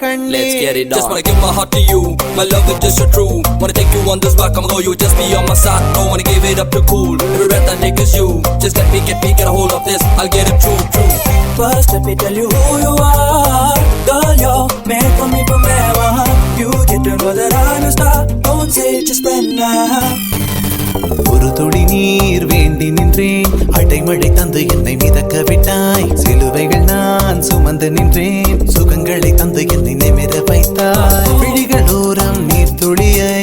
கண்ணே. Let's get it on. Just wanna give my heart to you. My love is just so true. Wanna take you on this walk. I'm all you. Just be on my side. Don't wanna give it up too cool. Every breath I take is you. Just get me, get a hold of this. I'll get it true. First let me tell you who you are. Girl, you're made for me forever. You get to know that I'm a star. Don't say it, just spread now. ஒரு துளி நீர் வேண்டி நின்றேன், அடைமழை தந்து என்னை மிதக்க விட்டாய். சிலுவைகள் நான் சுமந்து நின்றேன், சுகங்களை தந்து என்னை நிமிர வைத்தாய். விழிகளோரம் நீர் துளியை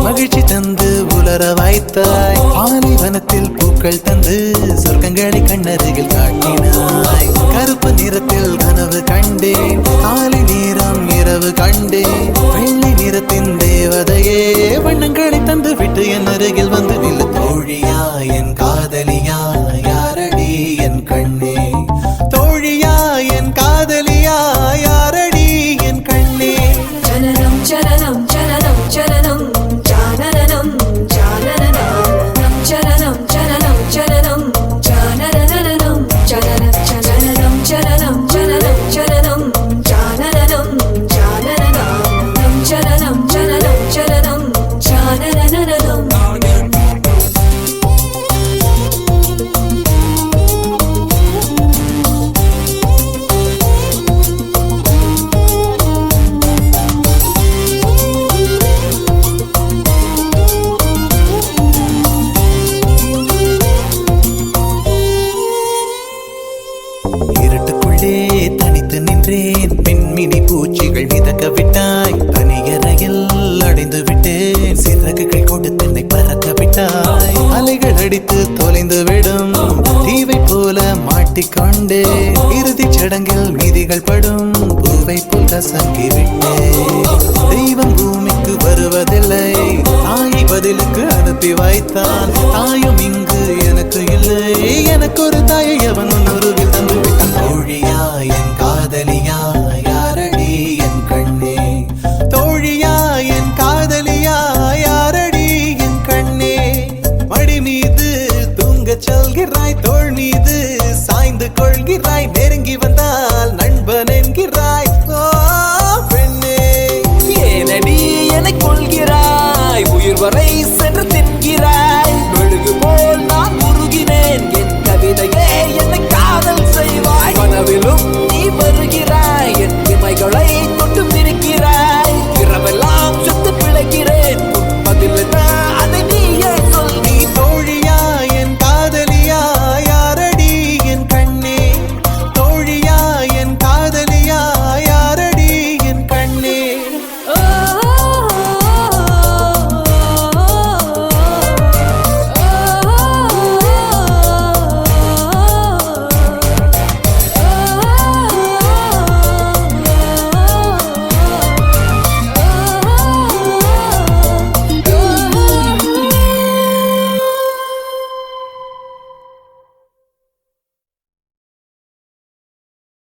மகிழ்ச்சி தந்து உலர வைத்தாய். பாலைவனத்தில் பூக்கள் தந்து சொர்க்கங்களை கண்ணருகில் காட்டினாய். கருப்பு நிறத்தில் கனவு கண்டேன், காலை நேரம் இரவு கண்டேன். வெள்ளை நிறத்தின் தேவதையே வண்ணங்களை தந்து விட்டு என் அருகில் வந்து நில்லு. தோழியா என் காதலியா யாரடி என் கண்ணே, தோழியா என் காதலியா யாரடி என் கண்ணே. சலனம் சலனம் சலனம் சலனம் ஜானனம் ஜானனம் சலனம் சலனம் சலனம் ஜானனம் சலனம் சலனம் சலனம் சலனம் சலனம் ஜானனம் ஜானனம் சலனம் சலனம் சலனம் ஜானனம். இருட்டுக்குள்ளே தனித்து நின்றேன், பெண்மினி பூச்சிகள் மிதக்க விட்டாய். தனியறையில் அடைந்து விட்டேன், சிறகுகள் கொண்டு தன்னை பறக்க விட்டாய். அலைகள் அடித்து தொலைந்து விடும் தீவை போல மாட்டிக்கொண்டே, இறுதி சடங்கில் மீதிகள் படும் பூவை போல் கசங்கி விட்டேன். தெய்வம் பூமிக்கு வருவதில்லை, தாயை பதிலுக்கு அனுப்பி வைத்தான். தாயும் இங்கு எனக்கு இல்லை, எனக்கு ஒரு தாயை அவன் உருவில் தந்து விட்டான். தோழியா என்